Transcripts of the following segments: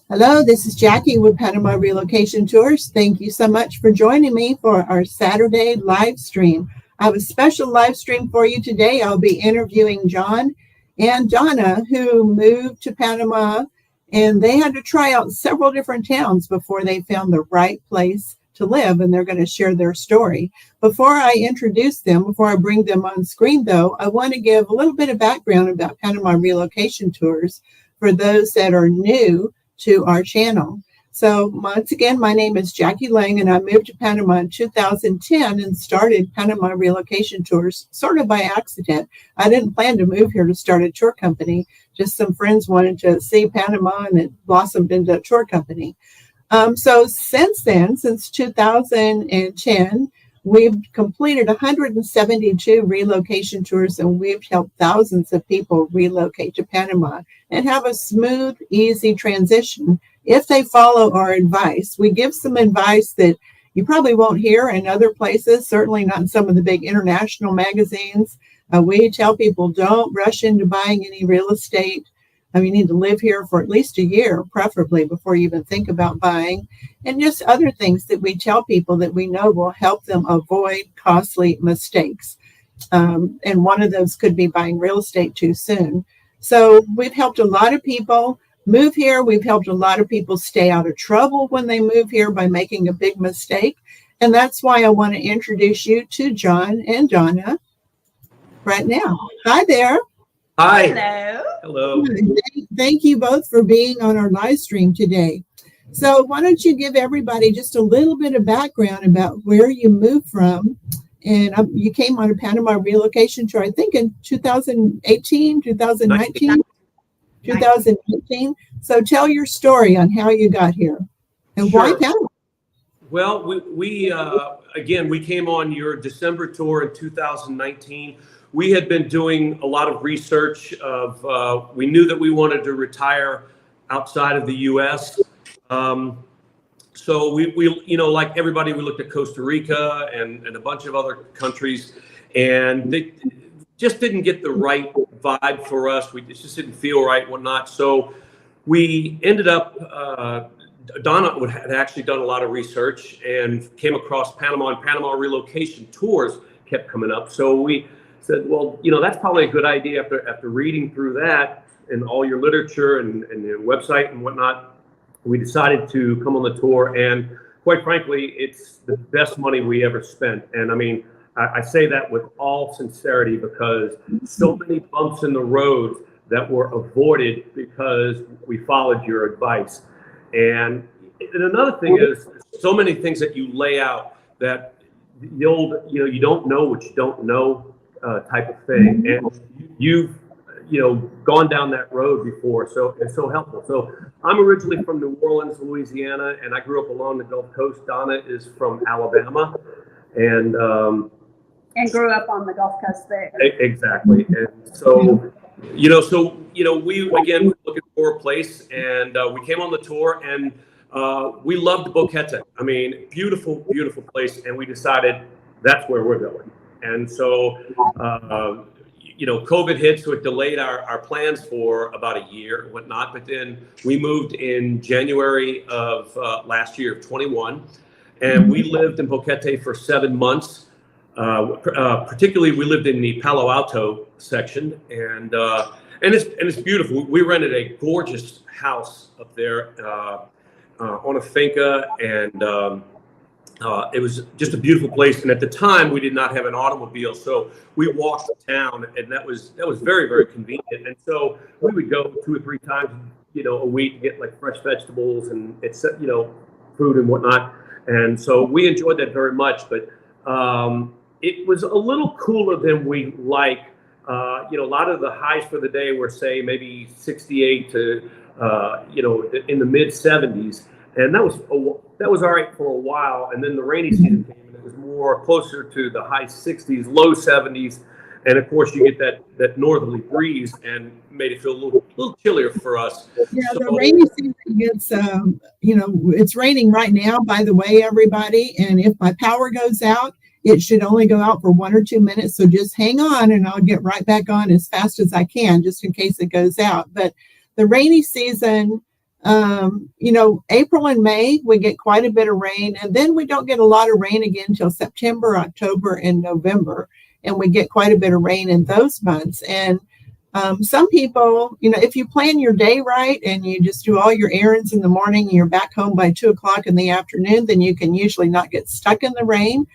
Hello, this is Jackie with Panama Relocation Tours. Thank you so much for joining me for our Saturday live stream. I have a special live stream for you today. I'll be interviewing John and Donna, who moved to Panama, and they had to try out several different towns before they found the right place to live, and they're going to share their story. Before I introduce them, before I bring them on screen, though, I want to give a little bit of background about Panama Relocation Tours for those that are new to our channel. So once again, my name is Jackie Lang, and I moved to Panama in 2010 and started Panama Relocation Tours sort of by accident. I didn't plan to move here to start a tour company. Just some friends wanted to see Panama, and it blossomed into a tour company. So since then, since 2010, we've completed 172 relocation tours, and we've helped thousands of people relocate to Panama and have a smooth, easy transition if they follow our advice. We give some advice that you probably won't hear in other places, certainly not in some of the big international magazines. We tell people don't rush into buying any real estate. You need to live here for at least a year, preferably, before you even think about buying. And just other things that we tell people that we know will help them avoid costly mistakes. And one of those could be buying real estate too soon. So we've helped a lot of people move here. We've helped a lot of people stay out of trouble when they move here by making a big mistake. And that's why I want to introduce you to John and Donna right now. Hi there. Hi. Hello. Hello. Thank you both for being on our live stream today. So why don't you give everybody just a little bit of background about where you moved from? And you came on a Panama relocation tour, I think in 2018, 2019, 2018. So tell your story on how you got here and Sure. why Panama? Well, we came on your December tour in 2019. We had been doing a lot of research we knew that we wanted to retire outside of the U.S. So we like everybody, we looked at Costa Rica and a bunch of other countries, and they just didn't get the right vibe for us. It just didn't feel right, whatnot. So we ended up, Donna had actually done a lot of research and came across Panama, and Panama Relocation Tours kept coming up. So we said, well, that's probably a good idea after reading through that and all your literature and your website and whatnot. We decided to come on the tour, and quite frankly, it's the best money we ever spent. And I mean, I say that with all sincerity because so many bumps in the road that were avoided because we followed your advice. And another thing is so many things that you lay out that the old, you don't know what you don't know type of thing. And you've, gone down that road before. So it's so helpful. So I'm originally from New Orleans, Louisiana, and I grew up along the Gulf Coast. Donna is from Alabama. And grew up on the Gulf Coast there. Exactly. And so, we again were looking for a place, and we came on the tour, and we loved Boquete. I mean, beautiful, beautiful place, and we decided that's where we're going. And so, COVID hit, so it delayed our plans for about a year and whatnot. But then we moved in January of last year of 21, and we lived in Boquete for 7 months. Particularly, we lived in the Palo Alto section, and it's beautiful. We rented a gorgeous house up there on a finca, and it was just a beautiful place. And at the time, we did not have an automobile, so we walked town, and that was very, very convenient. And so we would go 2 or 3 times, a week to get like fresh vegetables and food and whatnot. And so we enjoyed that very much, but it was a little cooler than we like. A lot of the highs for the day were, say, maybe 68 to in the mid 70s, and that was all right for a while. And then the rainy season came, and it was more closer to the high 60s, low 70s, and of course you get that northerly breeze, and made it feel a little chillier for us. Yeah, so, the rainy season gets, it's raining right now, by the way, everybody. And if my power goes out, it should only go out for 1 or 2 minutes. So just hang on, and I'll get right back on as fast as I can, just in case it goes out. But the rainy season April and May, we get quite a bit of rain, and then we don't get a lot of rain again until September, October, and November. And we get quite a bit of rain in those months. And some people, if you plan your day right and you just do all your errands in the morning and you're back home by 2 o'clock in the afternoon, then you can usually not get stuck in the rain.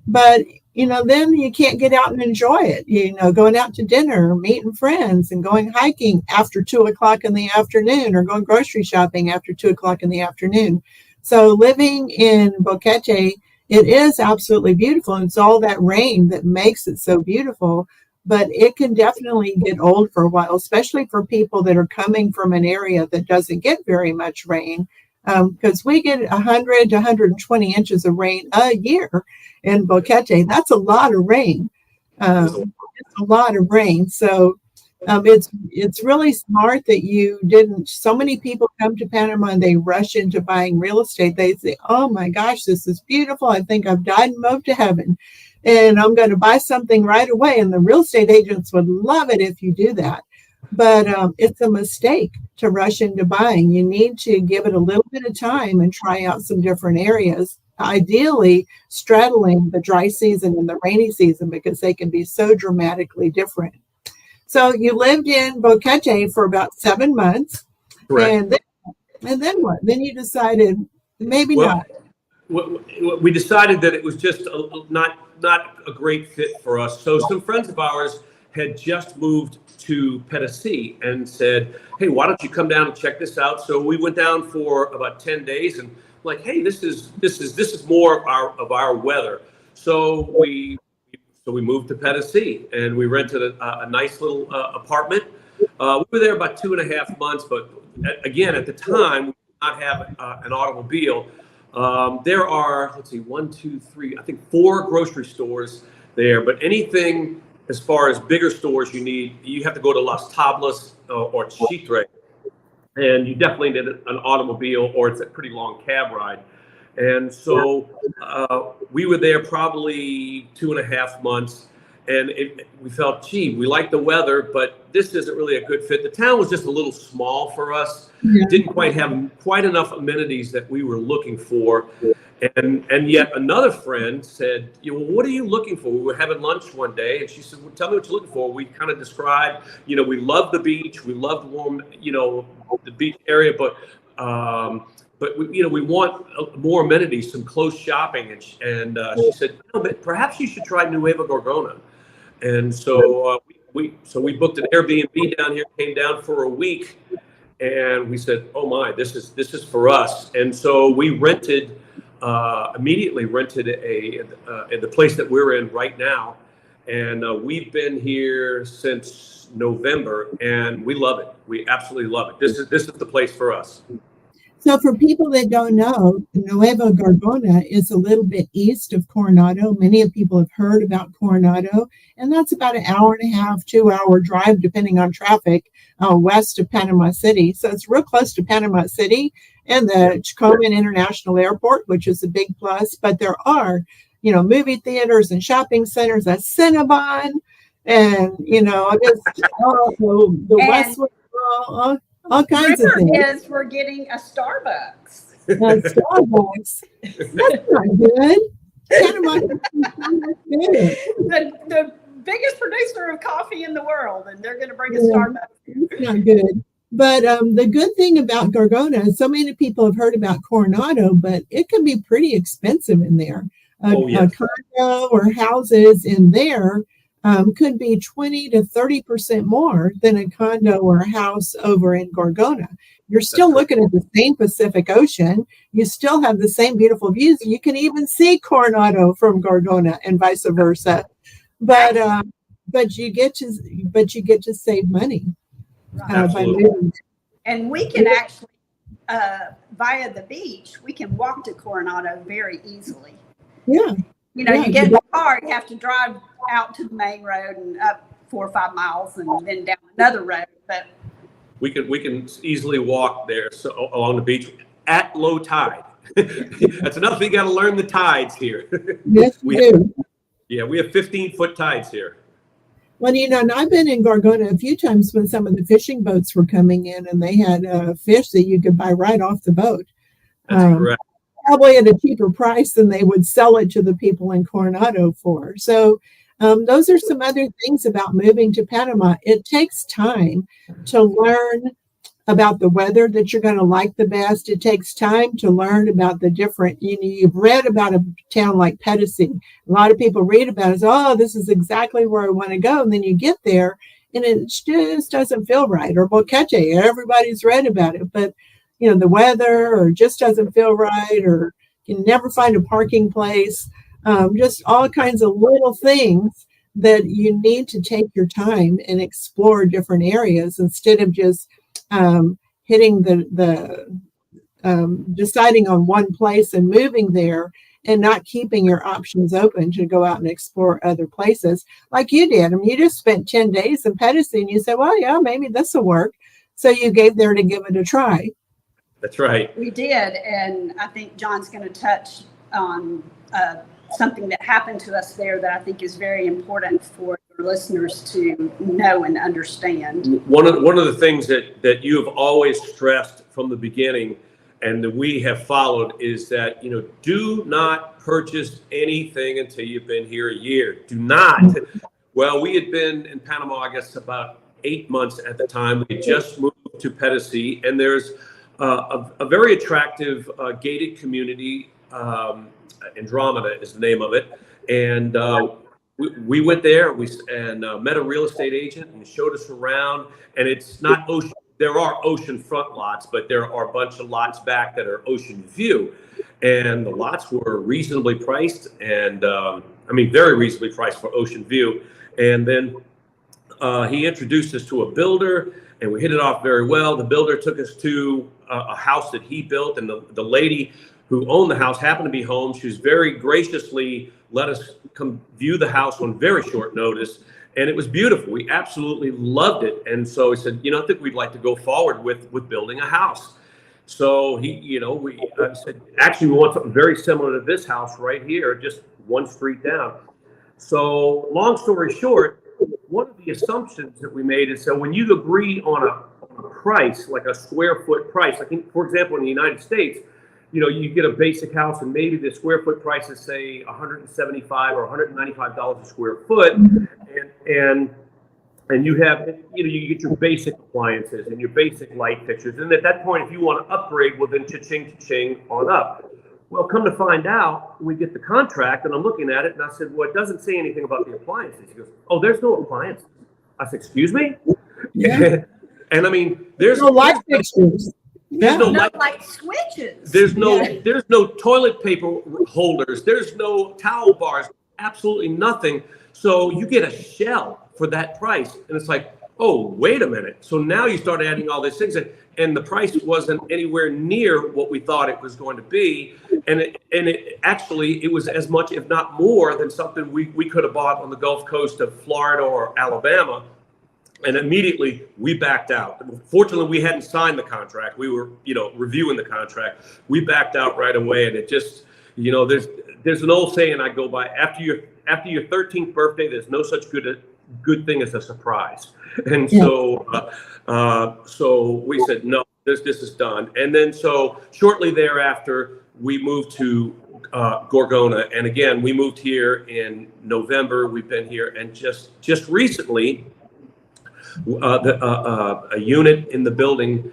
But, then you can't get out and enjoy it, going out to dinner, meeting friends and going hiking after 2 o'clock in the afternoon or going grocery shopping after 2 o'clock in the afternoon. So living in Boquete, it is absolutely beautiful. And it's all that rain that makes it so beautiful. But it can definitely get old for a while, especially for people that are coming from an area that doesn't get very much rain. Because we get 100 to 120 inches of rain a year in Boquete. That's a lot of rain. It's a lot of rain. So it's really smart that you didn't. So many people come to Panama and they rush into buying real estate. They say, oh my gosh, this is beautiful. I think I've died and moved to heaven. And I'm going to buy something right away. And the real estate agents would love it if you do that. But it's a mistake to rush into buying. You need to give it a little bit of time and try out some different areas, ideally straddling the dry season and the rainy season, because they can be so dramatically different. So you lived in Boquete for about 7 months. Correct. And then what? Then you decided maybe not. We decided that it was just not a great fit for us. So some friends of ours had just moved to Petitsi and said, hey, why don't you come down and check this out? So we went down for about 10 days and like, hey, this is more of our weather. So we moved to Petitsi and we rented a nice little apartment. We were there about 2.5 months, but again, at the time, we did not have an automobile. There are, let's see, 1, 2, 3, I think 4 grocery stores there, but anything as far as bigger stores you have to go to Las Tablas or Chitre, and you definitely need an automobile or it's a pretty long cab ride. And so we were there probably 2.5 months, and we felt, gee, we like the weather, but this isn't really a good fit. The town was just a little small for us. Yeah. Didn't quite have enough amenities that we were looking for. And yet another friend said, well, what are you looking for? We were having lunch one day, and she said, well, tell me what you're looking for. We kind of described, we love the beach. We love the warm, the beach area, but we want more amenities, some close shopping. And she said, but perhaps you should try Nueva Gorgona. And so we booked an Airbnb down here, came down for a week, and we said, oh my, this is for us. And so we immediately rented the place that we're in right now. And we've been here since November, and we love it. We absolutely love it. This is the place for us. So for people that don't know, Nueva Gorgona is a little bit east of Coronado. Many of people have heard about Coronado, and that's about 1.5 hour, 2-hour drive, depending on traffic, west of Panama City. So it's real close to Panama City and the Chacoma International Airport, which is a big plus. But there are, movie theaters and shopping centers, a Cinnabon, and, the Westwood, all kinds of things. We're getting a Starbucks. Starbucks. That's not good. Panama good. The biggest producer of coffee in the world, and they're going to bring a Starbucks. It's not good. But the good thing about Gorgona, so many people have heard about Coronado, but it can be pretty expensive in there. A condo or houses in there could be 20 to 30% more than a condo or a house over in Gorgona. You're still looking at the same Pacific Ocean. You still have the same beautiful views. You can even see Coronado from Gorgona and vice versa. But you get to save money by moving. And we can actually via the beach, we can walk to Coronado very easily. Yeah. You get in the car, you have to drive out to the main road and up 4 or 5 miles and then down another road. But we can easily walk there along the beach at low tide. That's another thing. You got to learn the tides here. Yes, we do. Yeah, we have 15-foot tides here. Well, and I've been in Gorgona a few times when some of the fishing boats were coming in, and they had fish that you could buy right off the boat. That's correct. Probably at a cheaper price than they would sell it to the people in Coronado for. So those are some other things about moving to Panama. It takes time to learn about the weather that you're going to like the best. It takes time to learn about the different, you've read about a town like Petitsi. A lot of people read about it, oh, this is exactly where I want to go. And then you get there and it just doesn't feel right. Or Boquete, everybody's read about it, but the weather or just doesn't feel right, or you can never find a parking place. Just all kinds of little things that you need to take your time and explore different areas instead of just hitting deciding on one place and moving there and not keeping your options open to go out and explore other places like you did. I mean, you just spent 10 days in Petitsi and you said, well, yeah, maybe this will work. So you gave there to give it a try. That's right. We did. And I think John's going to touch on something that happened to us there that I think is very important for your listeners to know and understand. One of the things that you have always stressed from the beginning and that we have followed is that, do not purchase anything until you've been here a year. Do not. Well, we had been in Panama, I guess, about 8 months at the time. We had just moved to Petitsi, and there's a very attractive gated community. Andromeda is the name of it. And we went there and met a real estate agent and showed us around. And it's not ocean. There are ocean front lots, but there are a bunch of lots back that are ocean view. And the lots were reasonably priced and very reasonably priced for ocean view. And then he introduced us to a builder and we hit it off very well. The builder took us to a house that he built, and the lady who owned the house happened to be home. She was very graciously let us come view the house on very short notice. And it was beautiful. We absolutely loved it. And so he said, I think we'd like to go forward with building a house. So we said, actually, we want something very similar to this house right here, just one street down. So long story short, one of the assumptions that we made is, so when you agree on a price, like a square foot price, I think, for example, in the United States, you get a basic house and maybe the square foot price is say $175 or $195 a square foot, and you have, you get your basic appliances and your basic light fixtures, and at that point, if you want to upgrade, well then cha-ching on up. Well, come to find out, we get the contract and I'm looking at it and I said, well, it doesn't say anything about the appliances. He goes, oh, there's no appliances. I said, excuse me? Yeah. And I mean, there's no light fixtures. There's no light switches. There's no toilet paper holders. There's no towel bars. Absolutely nothing. So you get a shell for that price, and it's like, oh, wait a minute. So now you start adding all these things, and the price wasn't anywhere near what we thought it was going to be, and it was as much, if not more, than something we could have bought on the Gulf Coast of Florida or Alabama. And immediately we backed out. Fortunately, we hadn't signed the contract. We were, reviewing the contract. We backed out right away. And it just, there's an old saying I go by: after your 13th birthday, there's no such good thing as a surprise. And so we said, no, this is done. And then so shortly thereafter, we moved to Gorgona. And again, we moved here in November. We've been here, and just recently, a unit in the building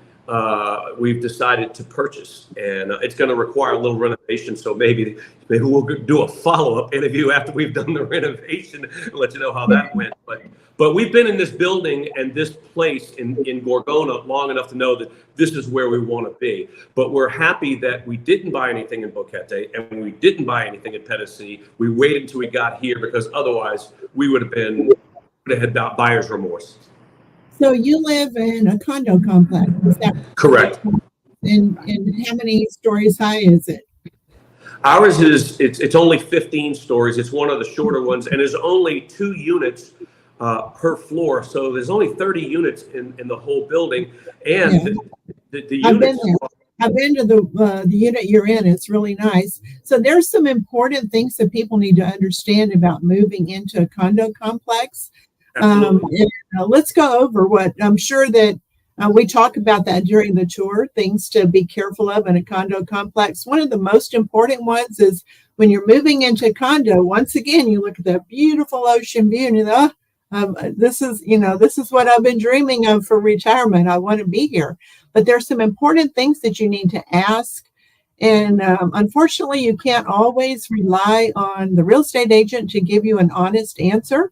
we've decided to purchase, and it's going to require a little renovation. So maybe we'll do a follow-up interview after we've done the renovation and let you know how that went. But we've been in this building and this place in Gorgona long enough to know that this is where we want to be. But we're happy that we didn't buy anything in Boquete and we didn't buy anything in Petitsi. We waited until we got here because otherwise we would have had buyer's remorse. So you live in a condo complex, is that correct? And how many stories high is it? Ours it's only 15 stories. It's one of the shorter ones, and there's only 2 units per floor. So there's only 30 units in the whole building. And the units. I've been to the unit you're in. It's really nice. So there's some important things that people need to understand about moving into a condo complex. Absolutely. Let's go over what I'm sure that we talk about that during the tour, things to be careful of in a condo complex. One of the most important ones is when you're moving into a condo, once again, you look at that beautiful ocean view and you know, this is what I've been dreaming of for retirement. I want to be here. But there's some important things that you need to ask. And unfortunately, you can't always rely on the real estate agent to give you an honest answer.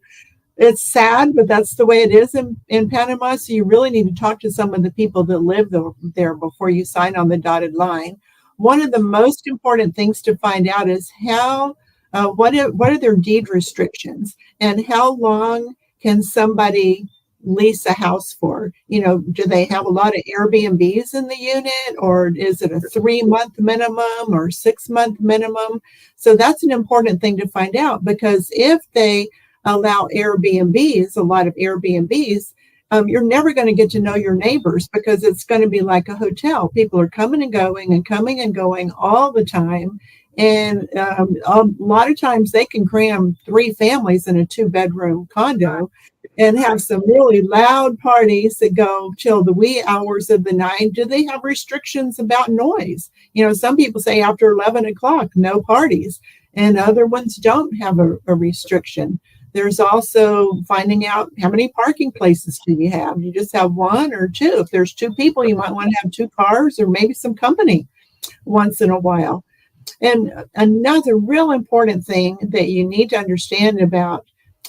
It's sad, but that's the way it is in Panama. So you really need to talk to some of the people that live there before you sign on the dotted line. One of the most important things to find out is what are their deed restrictions and how long can somebody lease a house for? Do they have a lot of Airbnbs in the unit, or is it a 3-month minimum or 6-month minimum? So that's an important thing to find out, because if they allow Airbnbs, a lot of Airbnbs, you're never going to get to know your neighbors, because it's going to be like a hotel. People are coming and going all the time. And a lot of times they can cram 3 families in a 2-bedroom condo and have some really loud parties that go till the wee hours of the night. Do they have restrictions about noise? Some people say after 11 o'clock, no parties, and other ones don't have a restriction. There's also finding out how many parking places do you have. You just have 1 or 2. If there's 2 people, you might want to have 2 cars or maybe some company once in a while. And another real important thing that you need to understand about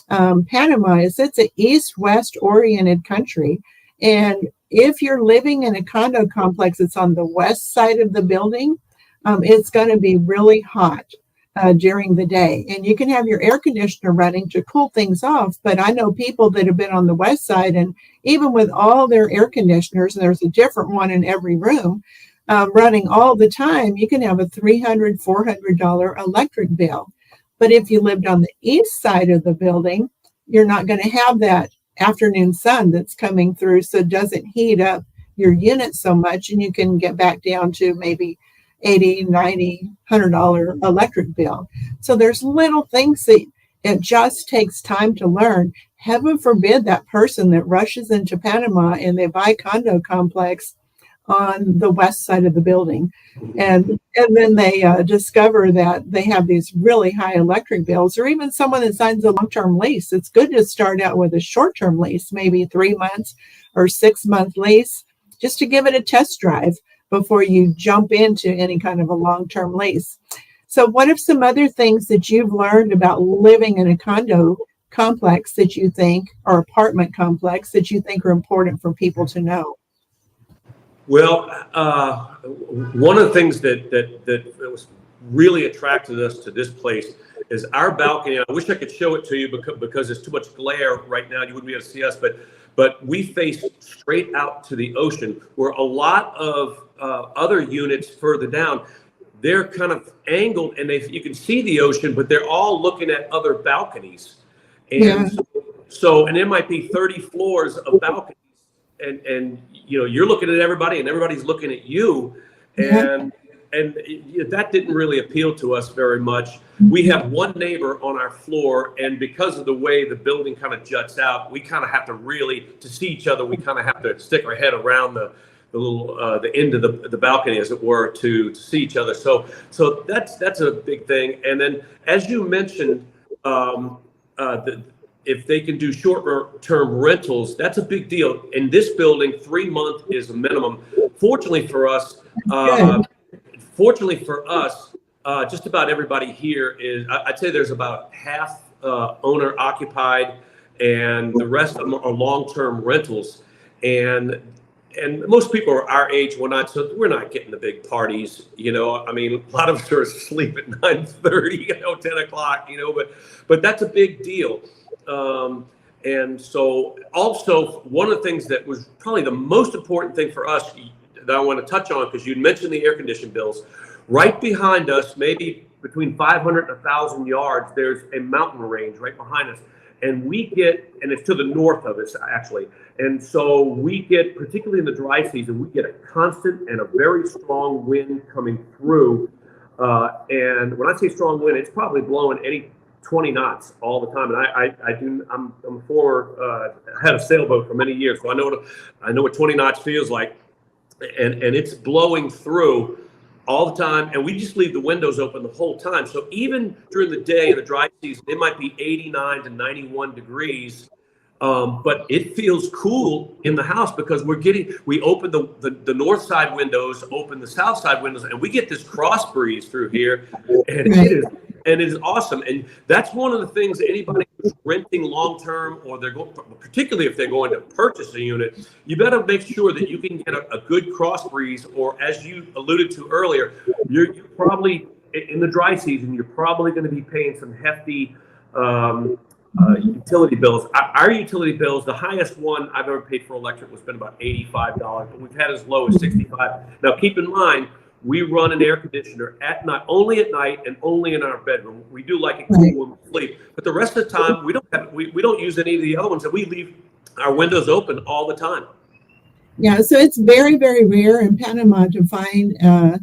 Panama is it's an east-west oriented country. And if you're living in a condo complex that's on the west side of the building, it's going to be really hot during the day. And you can have your air conditioner running to cool things off. But I know people that have been on the west side, and even with all their air conditioners, and there's a different one in every room, running all the time, you can have a $300, $400 electric bill. But if you lived on the east side of the building, you're not going to have that afternoon sun that's coming through, so it doesn't heat up your unit so much, and you can get back down to maybe $80, $90, $100 electric bill. So there's little things that it just takes time to learn. Heaven forbid that person that rushes into Panama and they buy a condo complex on the west side of the building, and then they discover that they have these really high electric bills. Or even someone that signs a long-term lease. It's good to start out with a short-term lease, maybe 3 months or 6-month lease, just to give it a test drive before you jump into any kind of a long-term lease. So what are some other things that you've learned about living in a condo complex that you think, or apartment complex, that you think are important for people to know? Well, one of the things that was really attracted us to this place is our balcony. I wish I could show it to you because there's too much glare right now. You wouldn't be able to see us, but we face straight out to the ocean, where a lot of other units further down, they're kind of angled and you can see the ocean, but they're all looking at other balconies. And Yeah. so there might be 30 floors of balconies. And you're looking at everybody, and everybody's looking at you, and that didn't really appeal to us very much. We have one neighbor on our floor, and because of the way the building kind of juts out, we kind of have to see each other. We kind of have to stick our head around the end of the balcony, as it were, to see each other. So that's a big thing. And then, as you mentioned, if they can do short-term rentals, that's a big deal. In this building, 3 months is a minimum. Fortunately for us, just about everybody here is, I'd say there's about half owner occupied, and the rest of them are long-term rentals. And most people are our age. We're not getting the big parties. A lot of us are asleep at 9:30, 10 o'clock. But that's a big deal. And so also one of the things that was probably the most important thing for us that I want to touch on, because you mentioned the air conditioning bills, right behind us, maybe between 500 and 1,000 yards, there's a mountain range right behind us. And and it's to the north of us, actually. And so we get, particularly in the dry season, we get a constant and a very strong wind coming through. And when I say strong wind, it's probably blowing 20 knots all the time. And I'm a former head of sailboat for many years, so I know what 20 knots feels like, and it's blowing through all the time, and we just leave the windows open the whole time. So even during the day in the dry season, it might be 89 to 91 degrees. But it feels cool in the house because we open the north side windows, open the south side windows, and we get this cross breeze through here, and it is awesome. And that's one of the things that anybody who's renting long term, or particularly if they're going to purchase a unit, you better make sure that you can get a good cross breeze, or as you alluded to earlier, you're probably in the dry season, you're probably going to be paying some hefty utility bills. Our utility bills, the highest one I've ever paid for electric was been about $85, but we've had as low as $65. Now, keep in mind, we run an air conditioner at night, only at night, and only in our bedroom. We do like it cool when we sleep, but the rest of the time we don't use any of the other ones, and we leave our windows open all the time. Yeah, so it's very, very rare in Panama to find a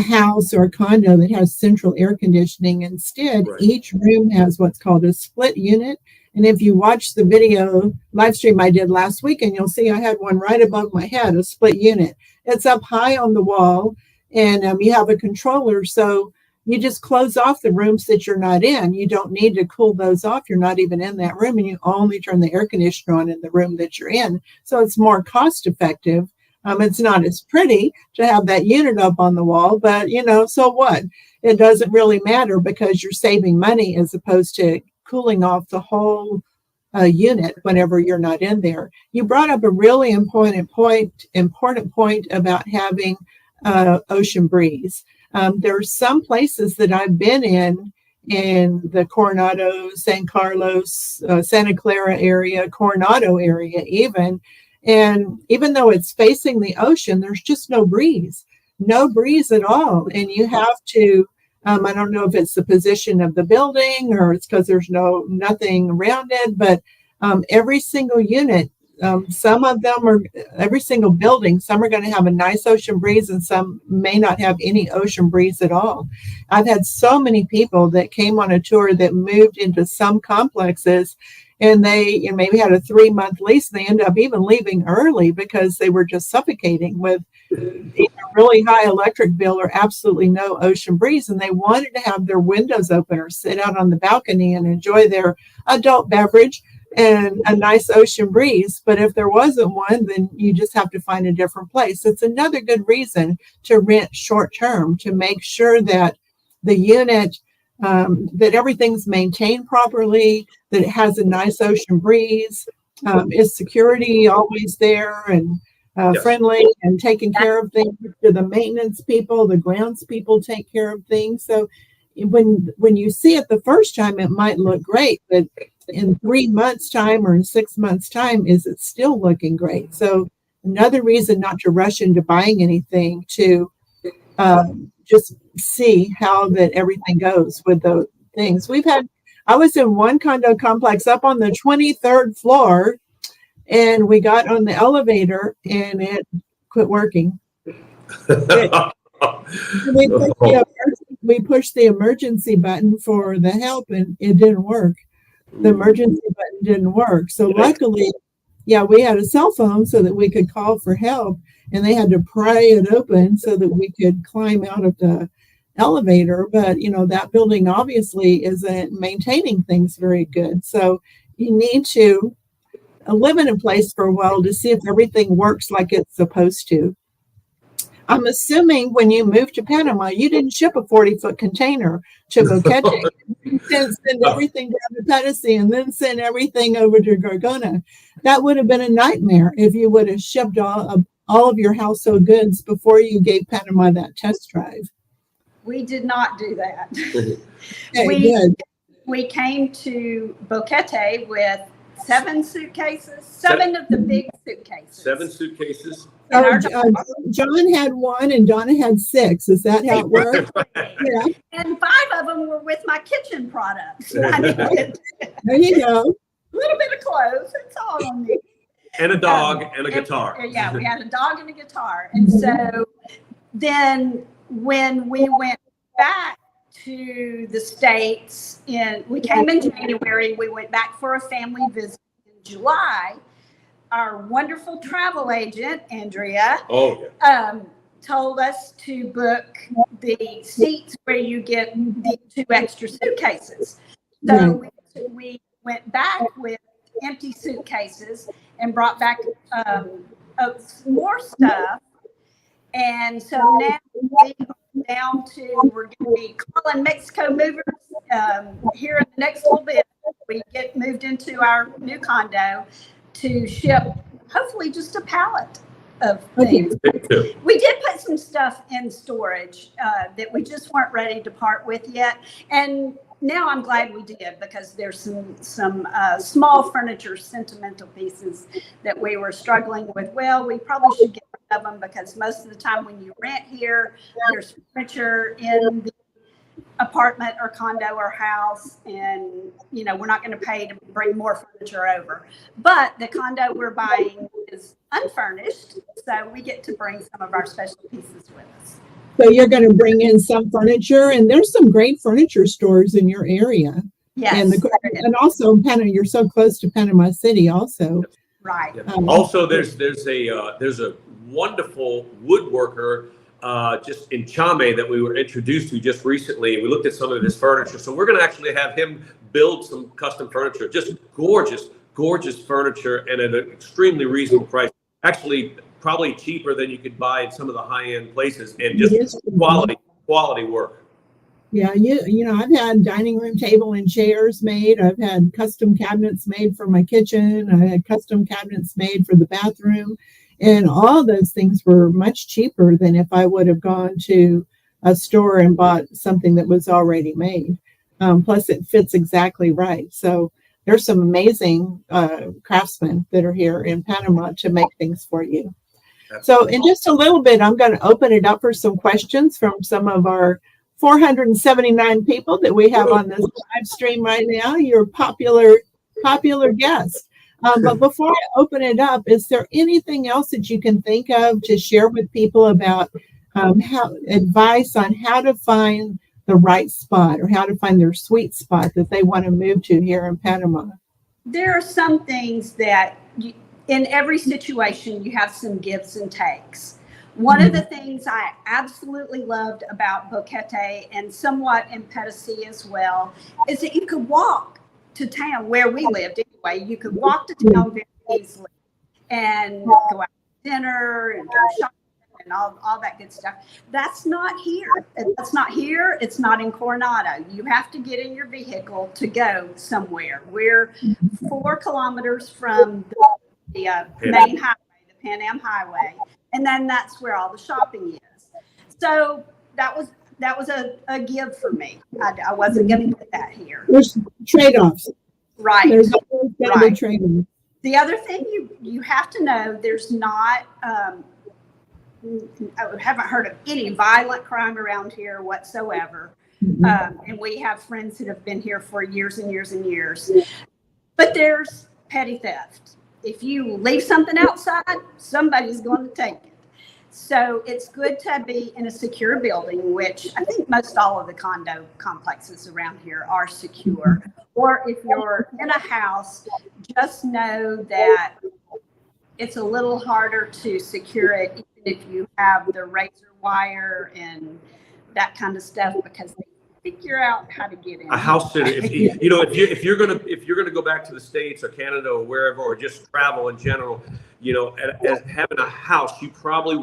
house or a condo that has central air conditioning. Instead, each room has what's called a split unit. And if you watch the video live stream I did last week, and you'll see I had one right above my head, a split unit. It's up high on the wall, and you have a controller. So you just close off the rooms that you're not in. You don't need to cool those off. You're not even in that room, and you only turn the air conditioner on in the room that you're in. So it's more cost effective. It's not as pretty to have that unit up on the wall, but so what? It doesn't really matter because you're saving money as opposed to cooling off the whole unit whenever you're not in there. You brought up a really important point about having ocean breeze. There are some places that I've been in the Coronado, San Carlos, Santa Clara area, Coronado area even. And even though it's facing the ocean, there's just no breeze at all. And you have to, I don't know if it's the position of the building or it's because there's nothing around it, but every single unit, every single building, some are going to have a nice ocean breeze and some may not have any ocean breeze at all. I've had so many people that came on a tour that moved into some complexes, and they maybe had a 3-month lease, and they ended up even leaving early because they were just suffocating with either really high electric bill or absolutely no ocean breeze. And they wanted to have their windows open or sit out on the balcony and enjoy their adult beverage and a nice ocean breeze. But if there wasn't one, then you just have to find a different place. It's another good reason to rent short term, to make sure that the unit, that everything's maintained properly, that it has a nice ocean breeze, is security always there and friendly and taking care of things. To the maintenance people, the grounds people take care of things. So when you see it the first time, it might look great, but in 3 months' time or in 6 months' time, is it still looking great? So another reason not to rush into buying anything, to just see how that everything goes with those things. I was in one condo complex up on the 23rd floor, and we got on the elevator and it quit working. We pushed the emergency button for the help, and it didn't work. The emergency button didn't work. So luckily, we had a cell phone so that we could call for help, and they had to pry it open so that we could climb out of the elevator. But that building obviously isn't maintaining things very good. So you need to live in a place for a while to see if everything works like it's supposed to. I'm assuming when you moved to Panama, you didn't ship a 40-foot container to Boquete. You didn't send everything down to Pedicey and then send everything over to Gorgona. That would have been a nightmare if you would have shipped all of your household goods before you gave Panama that test drive. We did not do that. Okay, we came to Boquete with 7 suitcases, 7 of the big suitcases. 7 suitcases. John had 1 and Donna had 6. Is that how it worked? Yeah. And 5 of them were with my kitchen products. There you go. A little bit of clothes. It's all on me. And a dog and a guitar. Yeah, we had a dog and a guitar. And so then when we went back to the States we came in January. We went back for a family visit in July. Our wonderful travel agent, Andrea, told us to book the seats where you get the 2 extra suitcases. So we went back with empty suitcases and brought back more stuff. And so now we're going to be calling Mexico movers here in the next little bit. We get moved into our new condo to ship hopefully just a pallet of things. We did put some stuff in storage that we just weren't ready to part with yet. And now I'm glad we did, because there's some small furniture, sentimental pieces that we were struggling with. Well, we probably should get rid of them, because most of the time when you rent here, there's furniture in the apartment or condo or house, and we're not going to pay to bring more furniture over. But the condo we're buying is unfurnished, so we get to bring some of our special pieces with us. So you're going to bring in some furniture, and there's some great furniture stores in your area. Yes. And also Panama, you're so close to Panama City also. Right. Also, there's a wonderful woodworker just in Chame that we were introduced to just recently. We looked at some of his furniture. So we're going to actually have him build some custom furniture, just gorgeous furniture, and at an extremely reasonable price. Actually, probably cheaper than you could buy in some of the high-end places, and just quality work. Yeah, I've had dining room table and chairs made. I've had custom cabinets made for my kitchen. I had custom cabinets made for the bathroom. And all those things were much cheaper than if I would have gone to a store and bought something that was already made. Plus, it fits exactly right. So there's some amazing craftsmen that are here in Panama to make things for you. So in just a little bit, I'm going to open it up for some questions from some of our 479 people that we have on this live stream right now. You're popular guests. But before I open it up, is there anything else that you can think of to share with people about advice on how to find the right spot, or how to find their sweet spot that they want to move to here in Panama? There are some things that in every situation, you have some gives and takes. One of the things I absolutely loved about Boquete, and somewhat in Pedasí as well, is that you could walk to town where we lived anyway. You could walk to town very easily and go out to dinner and go shopping and all that good stuff. That's not here. It's not in Coronado. You have to get in your vehicle to go somewhere. We're 4 kilometers from the main highway, the Pan Am Highway, and then that's where all the shopping is. So that was a give for me. I wasn't going to get that here. There's trade-offs. Right. There's always going to be trade-offs. The other thing you have to know, there's not, I haven't heard of any violent crime around here whatsoever. And we have friends that have been here for years and years and years. But there's petty theft. If you leave something outside, somebody's going to take it. So it's good to be in a secure building, which I think most all of the condo complexes around here are secure. Or if you're in a house, just know that it's a little harder to secure it, even if you have the razor wire and that kind of stuff, because they figure out how to get in. A house sitter, if you're gonna go back to the States or Canada or wherever, or just travel in general, as having a house, you probably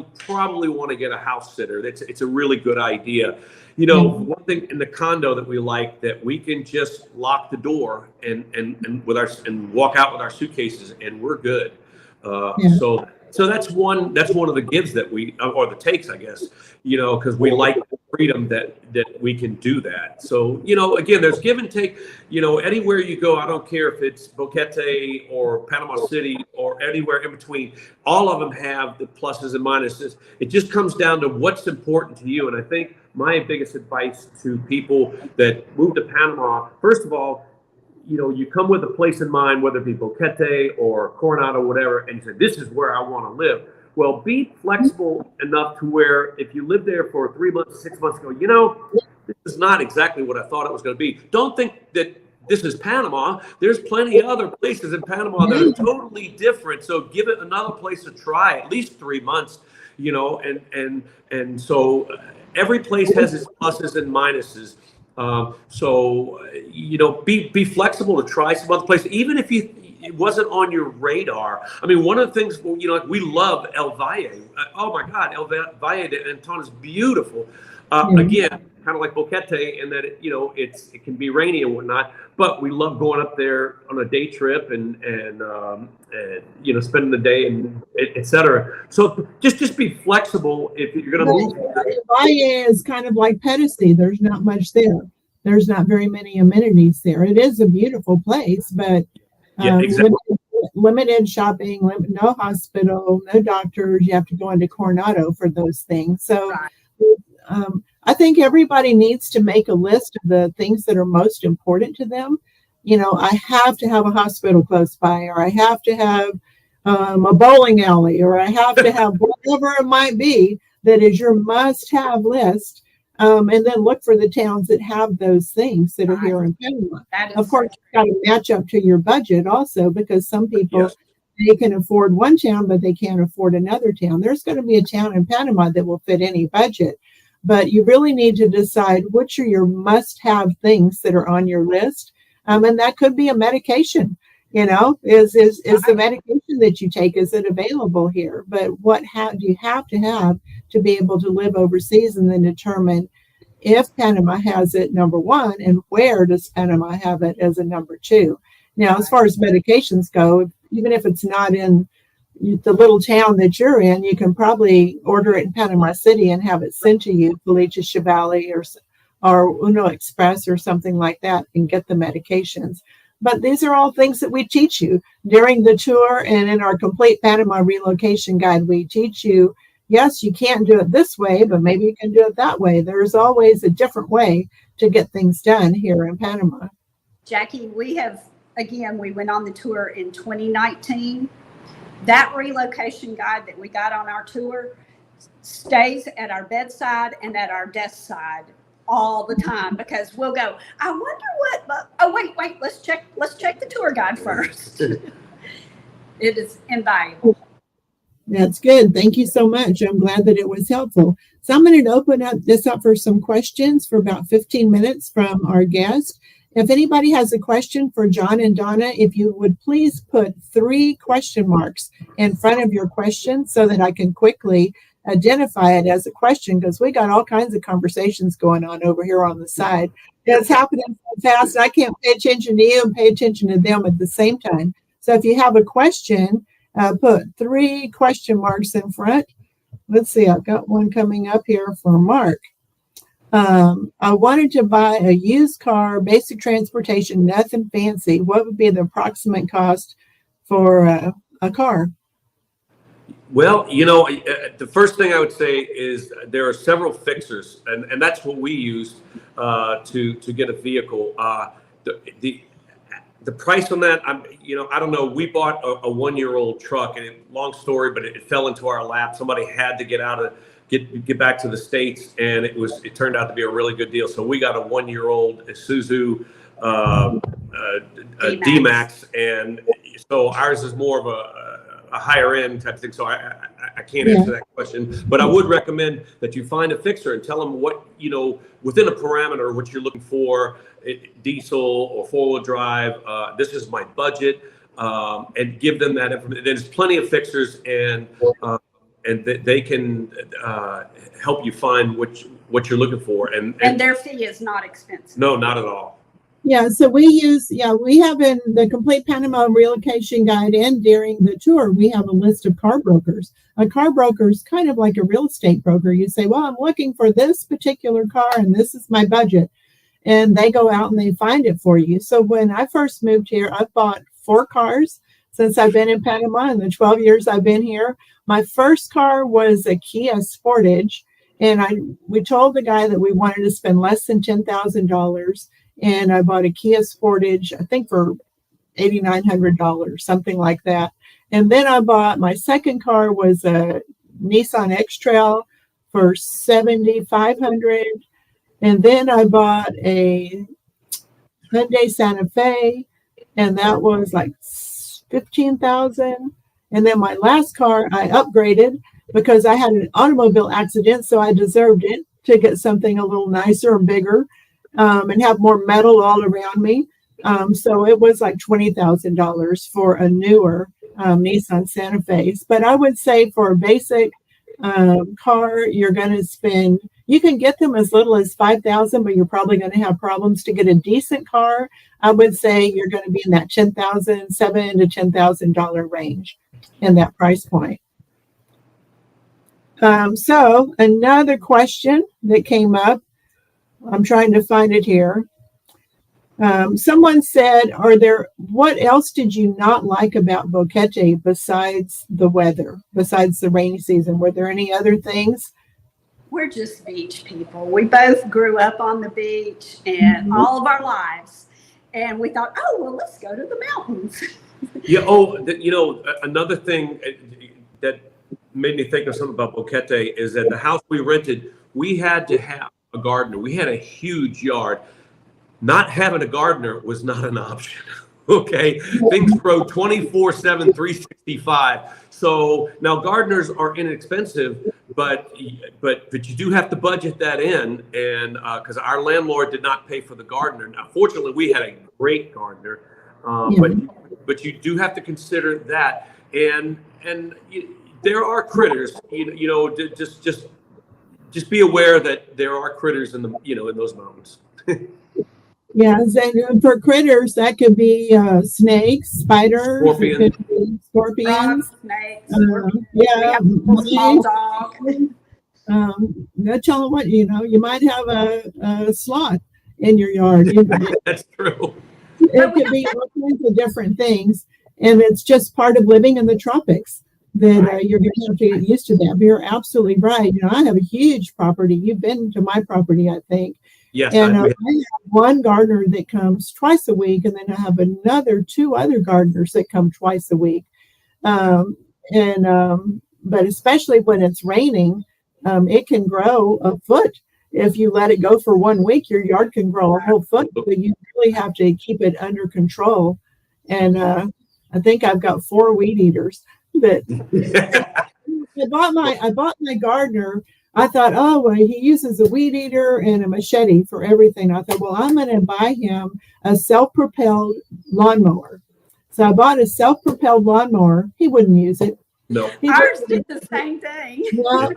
want to get a house sitter. It's a really good idea. One thing in the condo that we like, that we can just lock the door and walk out with our suitcases and we're good. So that's one of the gives that or the takes, I guess, because we like the freedom that we can do that. So, again, there's give and take, anywhere you go. I don't care if it's Boquete or Panama City or anywhere in between. All of them have the pluses and minuses. It just comes down to what's important to you. And I think my biggest advice to people that move to Panama, first of all, you come with a place in mind, whether it be Boquete or Coronado, whatever, and you say, this is where I want to live. Well, be flexible enough to where if you live there for 3 months, 6 months, go, this is not exactly what I thought it was going to be. Don't think that this is Panama. There's plenty of other places in Panama that are totally different. So give it another place to try, at least 3 months, and so every place has its pluses and minuses. Be flexible to try some other places, even if it wasn't on your radar. I mean, one of the things, we love El Valle. Oh my God, El Valle de Anton is beautiful. Again, kind of like Boquete, in that it can be rainy and whatnot, but we love going up there on a day trip and spending the day and et cetera. So just be flexible if you're going to move. Valle is kind of like Pedestal. There's not much there. There's not very many amenities there. It is a beautiful place, but exactly. limited shopping, no hospital, no doctors. You have to go into Coronado for those things. So I think everybody needs to make a list of the things that are most important to them. I have to have a hospital close by, or I have to have a bowling alley, or I have to have whatever it might be that is your must-have list. And then look for the towns that have those things that are here in Panama. Of course, you've got to match up to your budget also, because some people, they can afford one town, but they can't afford another town. There's going to be a town in Panama that will fit any budget. But you really need to decide which are your must-have things that are on your list. And that could be a medication. Is the medication that you take, is it available here? But what do you have to be able to live overseas, and then determine if Panama has it, number one, and where does Panama have it as a number two? Now, as far as medications go, even if it's not in the little town that you're in, you can probably order it in Panama City and have it sent to you, Felicia Chevali or Uno Express or something like that, and get the medications. But these are all things that we teach you during the tour, and in our complete Panama relocation guide, we teach you, yes, you can't do it this way, but maybe you can do it that way. There's always a different way to get things done here in Panama. Jackie, we went on the tour in 2019. That relocation guide that we got on our tour stays at our bedside and at our desk side all the time, because we'll go, I wonder wait, let's check the tour guide first. It is invaluable. That's good. Thank you so much. I'm glad that it was helpful. So I'm going to open this up for some questions for about 15 minutes from our guest. If anybody has a question for John and Donna, if you would please put 3 question marks in front of your question so that I can quickly identify it as a question, because we got all kinds of conversations going on over here on the side. It's happening so fast, I can't pay attention to you and pay attention to them at the same time. So if you have a question, put 3 question marks in front. Let's see, I've got one coming up here for Mark. I wanted to buy a used car, basic transportation, nothing fancy. What would be the approximate cost for a car? Well, the first thing I would say is there are several fixers, and that's what we used to get a vehicle. The price on that, I don't know. We bought a 1-year-old truck, and long story, but it fell into our lap. Somebody had to get back to the States, and it turned out to be a really good deal. So we got a 1-year-old Isuzu D-Max, and so ours is more of a higher end type of thing. So I can't answer that question, but I would recommend that you find a fixer and tell them what, within a parameter, what you're looking for, diesel or 4-wheel drive. This is my budget, and give them that information. There's plenty of fixers, and they can help you find what you're looking for. And their fee is not expensive. No, not at all. Yeah, so we have in the complete Panama relocation guide, and during the tour, we have a list of car brokers. A car broker is kind of like a real estate broker. You say, well, I'm looking for this particular car, and this is my budget. And they go out and they find it for you. So when I first moved here, I've bought 4 cars since I've been in Panama in the 12 years I've been here. My first car was a Kia Sportage, and we told the guy that we wanted to spend less than $10,000. And I bought a Kia Sportage, I think for $8,900, something like that. And then I bought, my second car was a Nissan X-Trail for $7,500. And then I bought a Hyundai Santa Fe, and that was like 15,000. And then my last car I upgraded because I had an automobile accident, so I deserved it to get something a little nicer and bigger, and have more metal all around me. So it was like $20,000 for a newer Nissan Santa Fe. But I would say for a basic car, you're going to spend, you can get them as little as 5,000, but you're probably going to have problems to get a decent car. I would say you're going to be in that $7,000 to $10,000 range in that price point. So another question that came up, I'm trying to find it here. Someone said, what else did you not like about Boquete besides the weather, besides the rainy season? Were there any other things? We're just beach people. We both grew up on the beach and all of our lives. And we thought, oh, well, let's go to the mountains. Yeah. Another thing that made me think of something about Boquete is that the house we rented, we had to have a gardener. We had a huge yard. Not having a gardener was not an option. Okay. Things grow 24/7, 365. So now gardeners are inexpensive, but you do have to budget that in. And because our landlord did not pay for the gardener. Now, fortunately, we had a great gardener, but you do have to consider that. And there are critters. Just be aware that there are critters in those mountains. Yeah, and for critters, that could be snakes, spiders, scorpions, snakes. Yeah, small dog. No telling what, you might have a sloth in your yard. That's true. It could be all kinds of different things, and it's just part of living in the tropics that you're going to have to get used to that. But you're absolutely right. I have a huge property. You've been to my property, I think. Yes, and I have one gardener that comes twice a week, and then I have two other gardeners that come twice a week. But especially when it's raining, it can grow a foot. If you let it go for 1 week, your yard can grow a whole foot. But you really have to keep it under control. And I think I've got 4 weed eaters that I bought my gardener. I thought, oh, well, he uses a weed eater and a machete for everything. I thought, well, I'm going to buy him a self-propelled lawnmower. So I bought a self-propelled lawnmower. He wouldn't use it. No. Ours did the same thing. Yeah,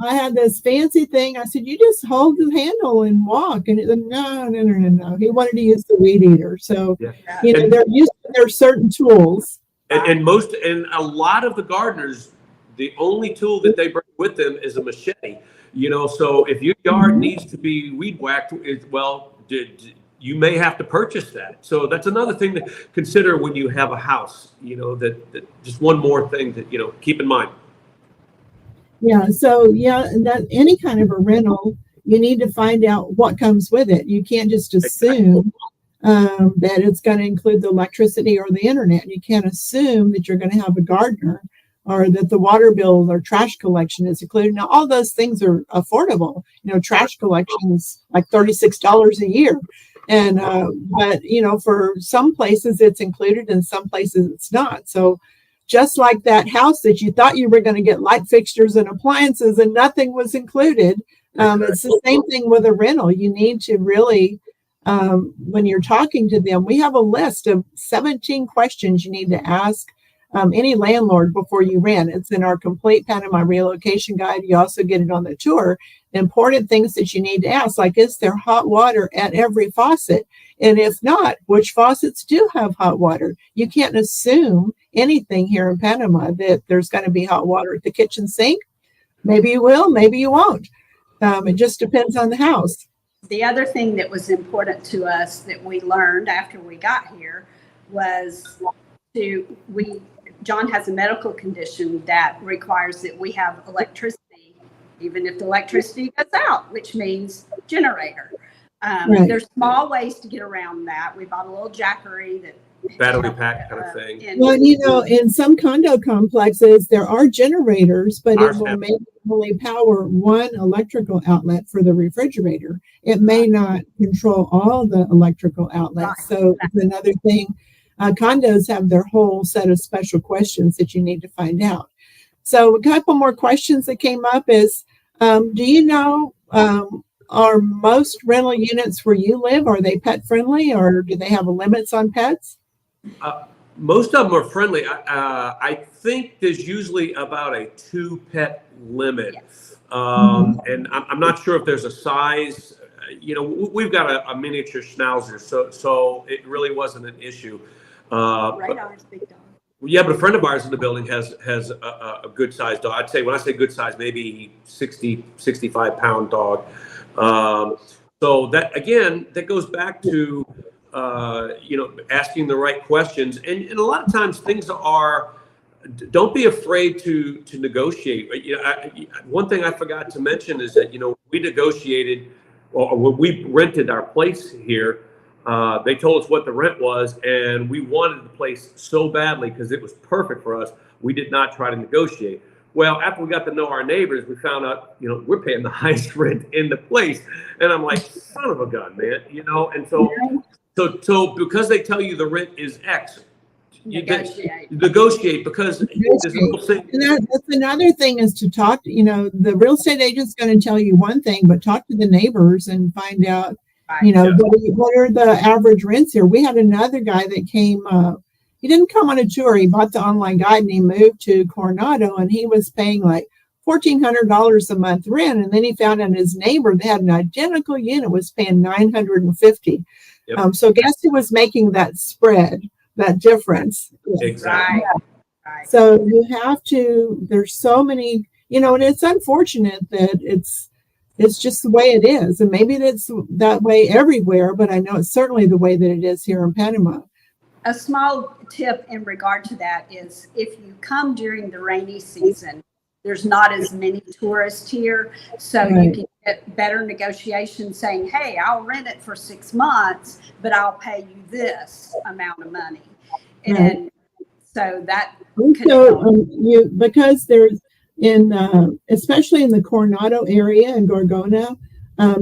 I had this fancy thing. I said, you just hold the handle and walk. And no. He wanted to use the weed eater. So, they're used to their certain tools. And a lot of the gardeners, the only tool that they bring with them is a machete. So if your yard needs to be weed whacked, you may have to purchase that. So that's another thing to consider when you have a house. That just one more thing that keep in mind. Yeah. So that any kind of a rental, you need to find out what comes with it. You can't just assume that it's going to include the electricity or the internet. You can't assume that you're going to have a gardener, or that the water bill or trash collection is included. Now, all those things are affordable. Trash collection is like $36 a year. And, but, for some places it's included and some places it's not. So just like that house that you thought you were going to get light fixtures and appliances and nothing was included, it's the same thing with a rental. You need to really, when you're talking to them, we have a list of 17 questions you need to ask any landlord before you rent. It's in our complete Panama relocation guide. You also get it on the tour. Important things that you need to ask, like, is there hot water at every faucet? And if not, which faucets do have hot water? You can't assume anything here in Panama that there's going to be hot water at the kitchen sink. Maybe you will, maybe you won't. It just depends on the house. The other thing that was important to us that we learned after we got here was John has a medical condition that requires that we have electricity, even if the electricity goes out, which means generator. Right. There's small ways to get around that. We bought a little jackery that Battery pack kind of thing. Well, in some condo complexes, there are generators, but it will maybe only power one electrical outlet for the refrigerator. It may not control all the electrical outlets. So it's another thing. Condos have their whole set of special questions that you need to find out. So a couple more questions that came up is, do you know, are most rental units where you live, are they pet friendly, or do they have limits on pets? Most of them are friendly. I think there's usually about a 2-pet limit. Yes. And I'm not sure if there's a size. We've got a miniature schnauzer, so it really wasn't an issue. Radar's big dog. Yeah, but a friend of ours in the building has a good sized dog. I'd say, when I say good size, maybe 60, 65-pound dog. So that goes back to asking the right questions, and a lot of times things are. Don't be afraid to negotiate. One thing I forgot to mention is that we negotiated, or when we rented our place here. They told us what the rent was, and we wanted the place so badly because it was perfect for us. We did not try to negotiate. Well, after we got to know our neighbors, we found out, we're paying the highest rent in the place. And I'm like, son of a gun, man, and so because they tell you the rent is X, you negotiate because there's a little thing. And that's another thing is to talk, the real estate agent's going to tell you one thing, but talk to the neighbors and find out, what are the average rents here? We had another guy that came, he didn't come on a tour. He bought the online guide and he moved to Coronado, and he was paying like $1,400 a month rent. And then he found out his neighbor that had an identical unit was paying $950. Yep. So guess who was making that spread, that difference? Exactly. Right. So you have to, there's so many, and it's unfortunate that it's just the way it is. And maybe that's that way everywhere, but I know it's certainly the way that it is here in Panama. A small tip in regard to that is if you come during the rainy season, there's not as many tourists here. So you can get better negotiations saying, hey, I'll rent it for 6 months, but I'll pay you this amount of money. And so that because there's especially in the Coronado area and Gorgona,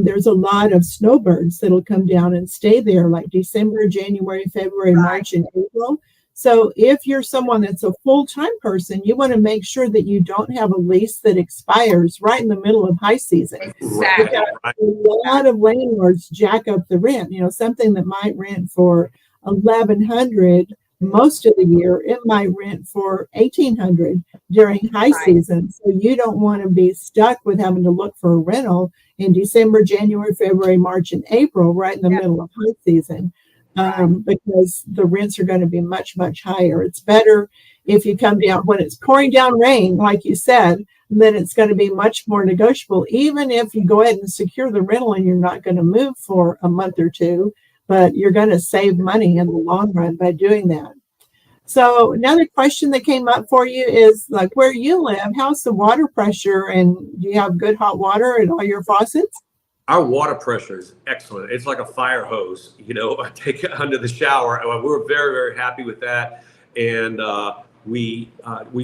there's a lot of snowbirds that'll come down and stay there like December, January, February, March, and April. So if you're someone that's a full-time person, you want to make sure that you don't have a lease that expires right in the middle of high season. Exactly. A lot of landlords jack up the rent. Something that might rent for $1,100 most of the year, it might rent for $1,800 during high season. So you don't want to be stuck with having to look for a rental in December, January, February, March, and April, right in the middle of high season, because the rents are going to be much, much higher. It's better if you come down when it's pouring down rain, like you said, then it's going to be much more negotiable, even if you go ahead and secure the rental and you're not going to move for a month or two, but you're going to save money in the long run by doing that. So another question that came up for you is like where you live, how's the water pressure, and do you have good hot water at all your faucets? Our water pressure is excellent. It's like a fire hose, I take it under the shower. We're very, very happy with that. And we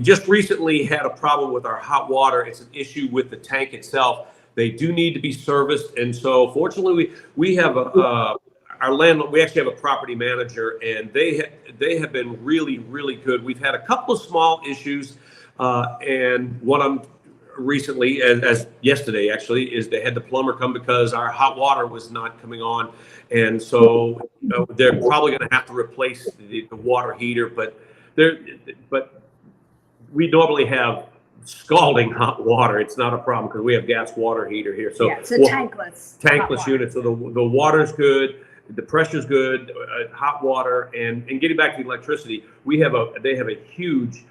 just recently had a problem with our hot water. It's an issue with the tank itself. They do need to be serviced. And so fortunately, we have our landlord, we actually have a property manager, and they have been really, really good. We've had a couple of small issues, and one of them recently, as yesterday actually, is they had the plumber come because our hot water was not coming on, and so they're probably going to have to replace the water heater. But we normally have scalding hot water. It's not a problem because we have gas water heater here. So it's a tankless unit. So the water's good. The pressure's good, hot water, and getting back to the electricity, they have a huge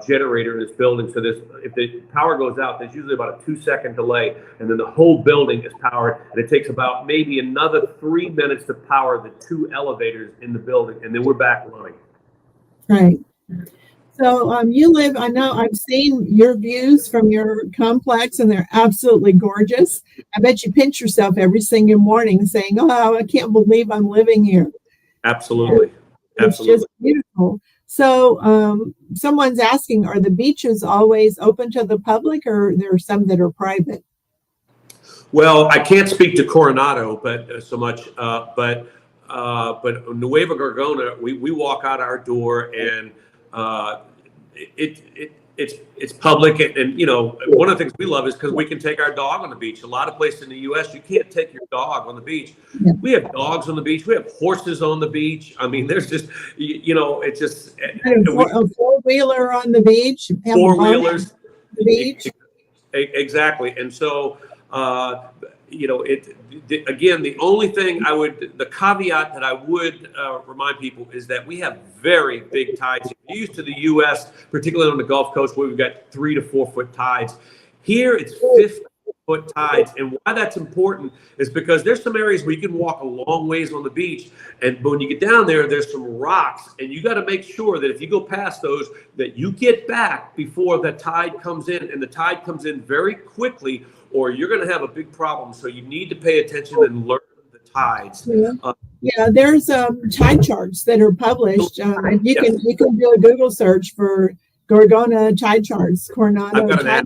generator in this building. So if the power goes out, there's usually about a 2-second delay, and then the whole building is powered. And it takes about maybe another 3 minutes to power the 2 elevators in the building, and then we're back running. Right. So you live, I know I've seen your views from your complex and they're absolutely gorgeous. I bet you pinch yourself every single morning saying, oh, I can't believe I'm living here. Absolutely. It's just beautiful. So someone's asking, are the beaches always open to the public or there are some that are private? Well, I can't speak to Coronado, but so much, but Nueva Gorgona, we walk out our door and it's public, and you know, one of the things we love is because we can take our dog on the beach. A lot of places in the U.S. you can't take your dog on the beach. Yeah. We have dogs on the beach. We have horses on the beach. I mean, there's just, you know, it's just a four-wheeler on the beach. Four-wheelers. The beach. Exactly, and so. You know, again, the only thing the caveat that I would remind people is that we have very big tides. If you're used to the U.S., particularly on the Gulf Coast, where we've got 3 to 4 foot tides, here it's 50-foot tides. And why that's important is because there's some areas where you can walk a long ways on the beach, and when you get down there, there's some rocks, and you got to make sure that if you go past those, that you get back before the tide comes in, and the tide comes in very quickly, or you're going to have a big problem. So you need to pay attention and learn the tides. Yeah, there's tide charts that are published. You can do a Google search for Gorgona tide charts, Coronado tide,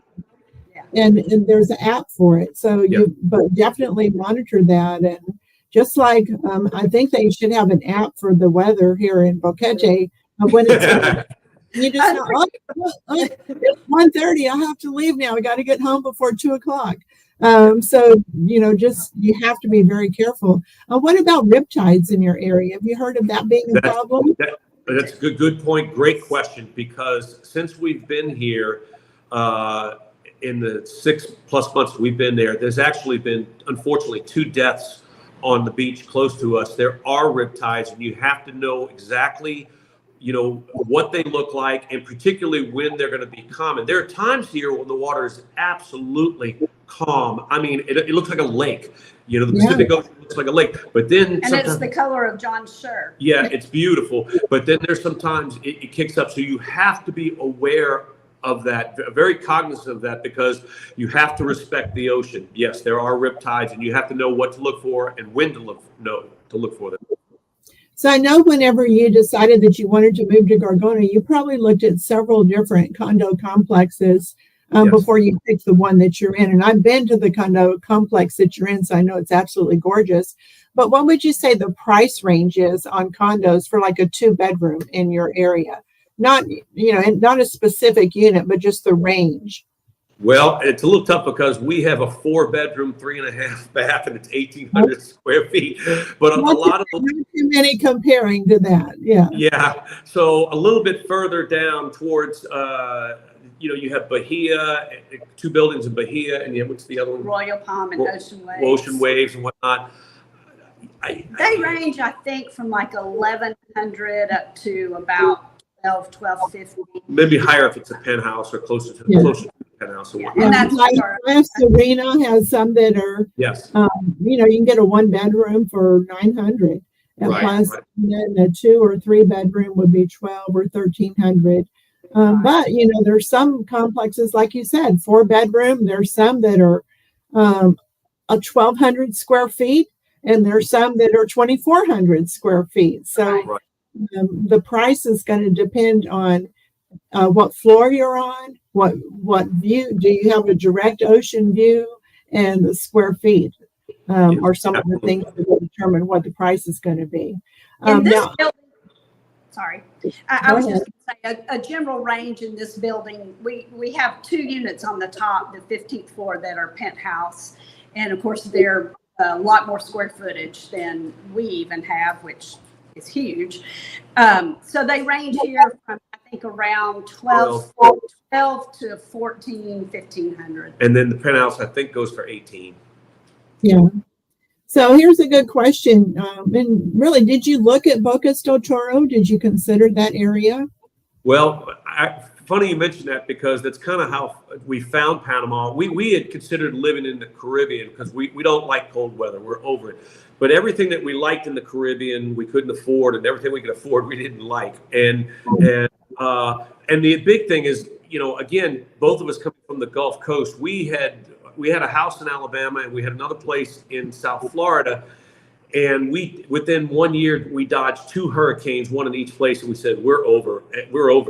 and there's an app for it. So but definitely monitor that. And just like I think they should have an app for the weather here in Boquete when it's. You just know, it's 1:30. I have to leave now. I got to get home before 2:00. So you know, just you have to be very careful. What about riptides in your area? Have you heard of that being a problem? That's a good point. Great question. Because since we've been here, in the 6+ months we've been there, there's actually been, unfortunately, 2 deaths on the beach close to us. There are riptides, and you have to know exactly, you know, what they look like, and particularly when they're going to be common. There are times here when the water is absolutely calm. I mean, it looks like a lake. You know, the Pacific Ocean looks like a lake. But then, and it's the color of John's shirt. Yeah, it's beautiful. But then there's sometimes it kicks up. So you have to be aware of that, very cognizant of that, because you have to respect the ocean. Yes, there are riptides, and you have to know what to look for and when to look for them. So I know whenever you decided that you wanted to move to Gorgona, you probably looked at several different condo complexes before you picked the one that you're in. And I've been to the condo complex that you're in, so I know it's absolutely gorgeous. But what would you say the price range is on condos for like a 2-bedroom in your area? Not, you know, not a specific unit, but just the range. Well, it's a little tough because we have a 4-bedroom, 3.5 bath, and it's 1,800 square feet. But a lot of not too many comparing to that. Yeah. So a little bit further down towards, you know, you have Bahia, 2 buildings in Bahia, and what's the other one? Royal Palm and Ocean Waves. Ocean Waves and whatnot. They range, I think, from like 1,100 up to about 1,250. Maybe higher if it's a penthouse or closer to the penthouse. And that's like Serena has some that are, you know, you can get a 1-bedroom for 900. And plus, and then a 2 or 3 bedroom would be 12 or 1,300. But you know, there's some complexes, like you said, 4-bedroom. There's some that are 1,200 square feet, and there's some that are 2,400 square feet. So the price is going to depend on what floor you're on, what view. Do you have a direct ocean view, and the square feet are some of the things that will determine what the price is going to be. In this building, sorry, I was just going to say a general range in this building. We have 2 units on the top, the 15th floor, that are penthouse, and of course they're a lot more square footage than we even have, which is huge. So they range here from, I think, around 12 to 14, 1,500. And then the penthouse, I think, goes for 18. Yeah. So here's a good question. And really, did you look at Bocas del Toro? Did you consider that area? Well, funny you mentioned that, because that's kind of how we found Panama. We had considered living in the Caribbean because we don't like cold weather. We're over it. But everything that we liked in the Caribbean, we couldn't afford, and everything we could afford, we didn't like. And And the big thing is, again, both of us coming from the Gulf Coast, we had a house in Alabama and we had another place in South Florida. And within 1 year, we dodged 2 hurricanes, one in each place, and we said, we're over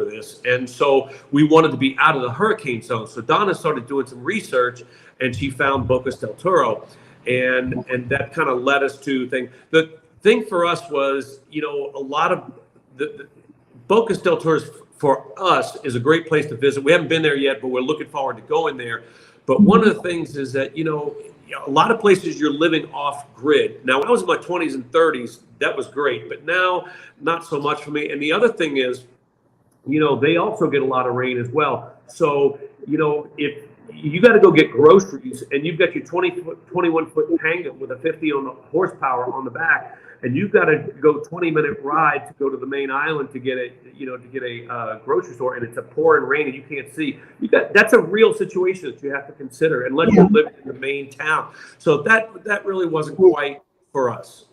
this. And so we wanted to be out of the hurricane zone. So Donna started doing some research, and she found Bocas del Toro, and that kind of led us to think. The thing for us was, a lot of the Bocas del Toro for us is a great place to visit. We haven't been there yet, but we're looking forward to going there. But one of the things is that, a lot of places you're living off grid. Now, when I was in my 20s and 30s, that was great, but now not so much for me. And the other thing is, they also get a lot of rain as well. So, if you got to go get groceries and you've got your 21-foot tank with a 50 horsepower on the back, and you've got to go 20-minute ride to go to the main island to get a grocery store, and it's a pouring rain and you can't see. That's a real situation that you have to consider unless you're living in the main town. So that really wasn't quite for us.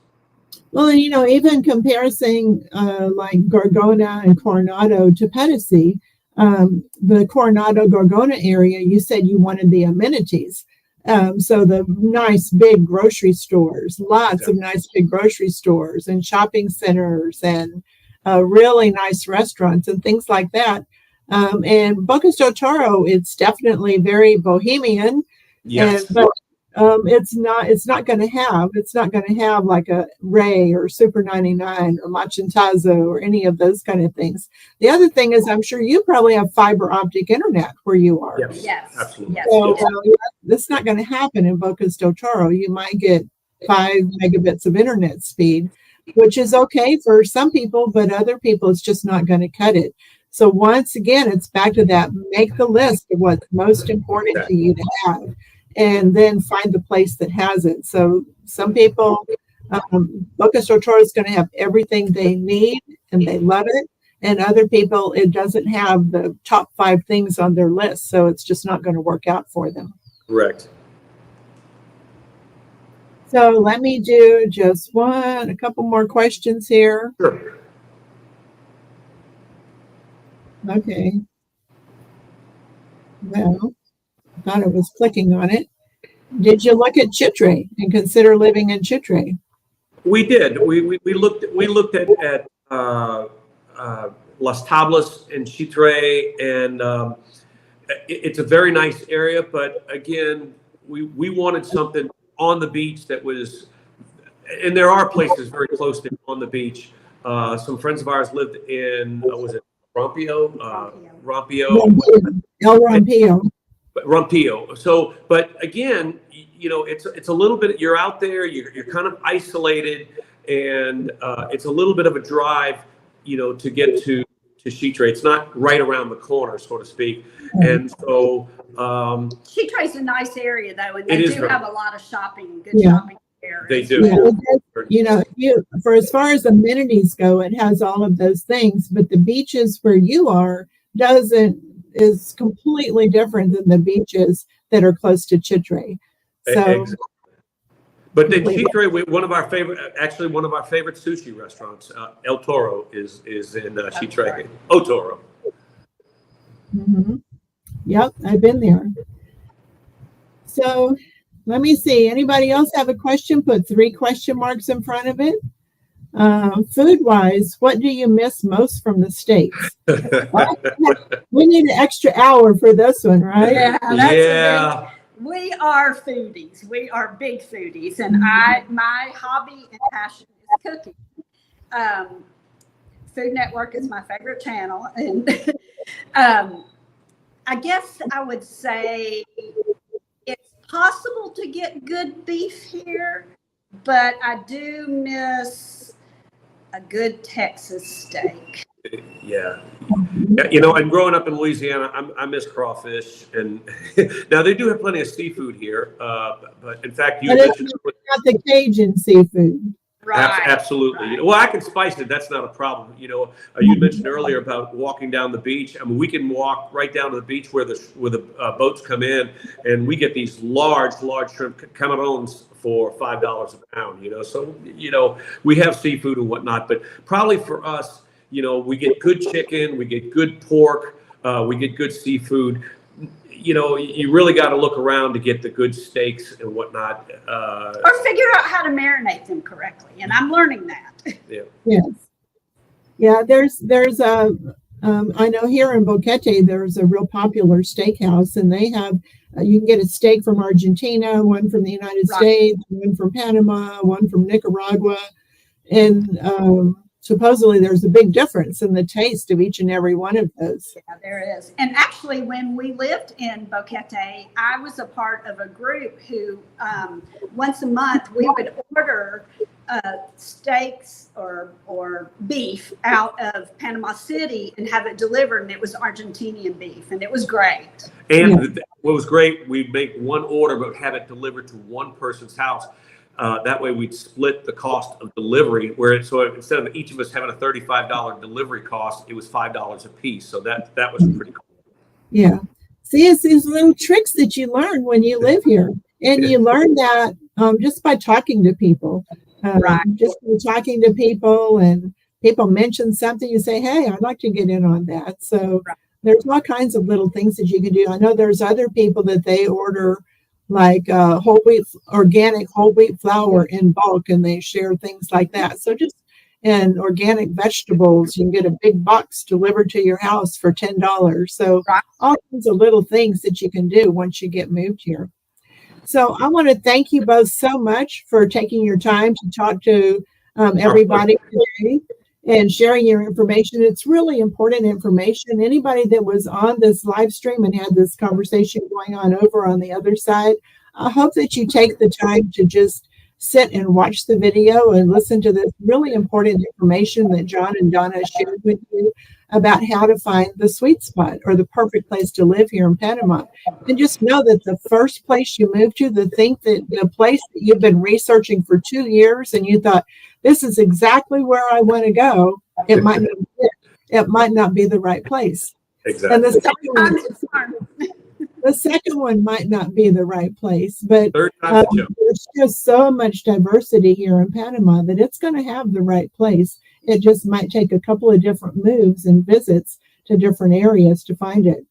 Well, and even comparison like Gorgona and Coronado to Pedicey, the Coronado Gorgona area, you said you wanted the amenities. So the nice big grocery stores, lots of nice big grocery stores and shopping centers and really nice restaurants and things like that. And Bocas del Toro, it's definitely very bohemian. Yes. But it's not going to have like a Ray or Super 99 or Machintazo or any of those kind of things. The other thing is, I'm sure you probably have fiber optic internet where you are. Yes, absolutely. Yes. So that's not going to happen in Bocas del Toro. You might get 5 megabits of internet speed, which is okay for some people, but other people it's just not going to cut it. So once again, it's back to that, make the list of what's most important to you to have, and then find the place that has it. So some people, Bocas del Toro is going to have everything they need and they love it. And other people, it doesn't have the top 5 things on their list. So it's just not going to work out for them. Correct. So let me do just a couple more questions here. Sure. Okay. Well, I thought I was clicking on it. Did you look at Chitre and consider living in Chitre? We did. We looked at Las Tablas and Chitre, and it's a very nice area. But again, we wanted something on the beach that was, and there are places very close to on the beach. Some friends of ours lived in was it Rompio? Rompio. El Rompio. Rompio. So, but again, it's a little bit. You're out there. You're kind of isolated, and it's a little bit of a drive, to get to Chitre. It's not right around the corner, so to speak. And so, Chitre is a nice area, though, and they do have a lot of shopping, good shopping areas. They do. Yeah, for as far as amenities go, it has all of those things, but the beaches where you are is completely different than the beaches that are close to Chitre. So, exactly. But then Chitre, one of our favorite sushi restaurants, El Toro, is in Chitre. O Toro. Mm-hmm. Yep, I've been there. So let me see. Anybody else have a question? Put 3 question marks in front of it. Food-wise, what do you miss most from the States? We need an extra hour for this one, right? Yeah. We are foodies. We are big foodies, and my hobby and passion is cooking. Food Network is my favorite channel, and I guess I would say it's possible to get good beef here, but I do miss a good Texas steak. Yeah, and growing up in Louisiana, I miss crawfish, and now they do have plenty of seafood here. But in fact, you mentioned not the Cajun seafood. Right. Absolutely. Right. Well, I can spice it. That's not a problem. You mentioned earlier about walking down the beach. I mean, we can walk right down to the beach where the boats come in, and we get these large shrimp camarons for $5 a pound. So we have seafood and whatnot. But probably for us, We get good chicken, we get good pork, we get good seafood. You really got to look around to get the good steaks and whatnot. Or figure out how to marinate them correctly. And I'm learning that. Yeah. Yes. Yeah, there's a, I know here in Boquete, there's a real popular steakhouse, and they have, you can get a steak from Argentina, one from the United States, one from Panama, one from Nicaragua. And supposedly there's a big difference in the taste of each and every one of those. Yeah, there is. And actually, when we lived in Boquete, I was a part of a group who once a month we would order steaks or beef out of Panama City and have it delivered, and it was Argentinian beef, and it was great. And what was great, we'd make one order but have it delivered to one person's house. That way we'd split the cost of delivery, so instead of each of us having a $35 delivery cost, it was $5 a piece. So that was pretty cool. Yeah. See, it's these little tricks that you learn when you live here. And you learn that just by talking to people. Just by talking to people, and people mention something, you say, hey, I'd like to get in on that. So there's all kinds of little things that you can do. I know there's other people that they order like organic whole wheat flour in bulk, and they share things like that. So and organic vegetables, you can get a big box delivered to your house for $10. So all kinds of little things that you can do once you get moved here. So I want to thank you both so much for taking your time to talk to everybody today and sharing your information. It's really important information. Anybody that was on this live stream and had this conversation going on over on the other side, I hope that you take the time to just sit and watch the video and listen to this really important information that John and Donna shared with you about how to find the sweet spot or the perfect place to live here in Panama. And just know that the first place you move to, the place that you've been researching for 2 years and you thought, this is exactly where I want to go, it might not be it. It might not be the right place. Exactly. And the second one might not be the right place, but there's just so much diversity here in Panama that it's going to have the right place. It just might take a couple of different moves and visits to different areas to find it.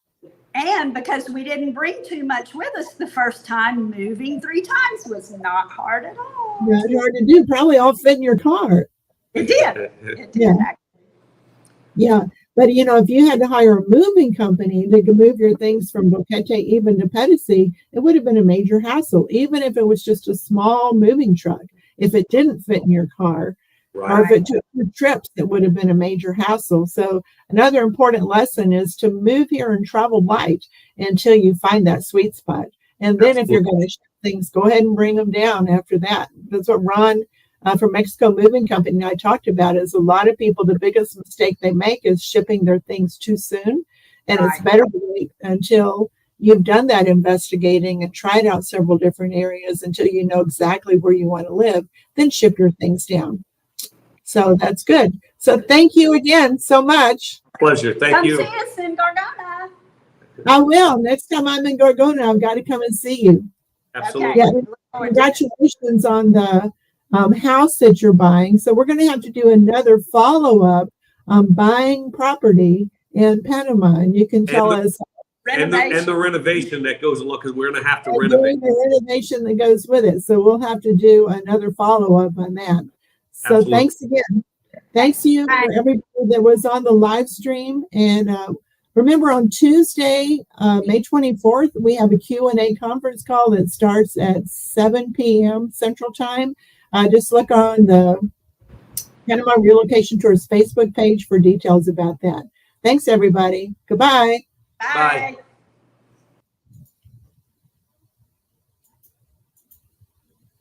And because we didn't bring too much with us the first time, moving 3 times was not hard at all. Not hard to do. Probably all fit in your car. It did. It did. Yeah. But, if you had to hire a moving company to move your things from Boquete even to Petitsi, it would have been a major hassle, even if it was just a small moving truck. If it didn't fit in your car, or if it took 2 trips, it would have been a major hassle. So another important lesson is to move here and travel light until you find that sweet spot. And then if you're going to ship things, go ahead and bring them down after that. That's what Ron from Mexico Moving Company and I talked about, is a lot of people, the biggest mistake they make is shipping their things too soon. And it's better to wait until you've done that investigating and tried out several different areas until you know exactly where you want to live, then ship your things down. So that's good. So thank you again so much. Pleasure. Thank you. Come see us in Gargona. I will. Next time I'm in Gargona, I've got to come and see you. Absolutely. Yeah, congratulations on the house that you're buying. So we're going to have to do another follow-up on buying property in Panama. And you can tell us. And the renovation that goes along, because we're going to have to renovate. The renovation that goes with it. So we'll have to do another follow-up on that. So absolutely. Thanks again. Thanks to you for everybody that was on the live stream. And remember, on Tuesday, May 24th, we have a Q&A conference call that starts at 7 p.m. Central Time. Just look on the Panama Relocation Tours Facebook page for details about that. Thanks, everybody. Goodbye. Bye.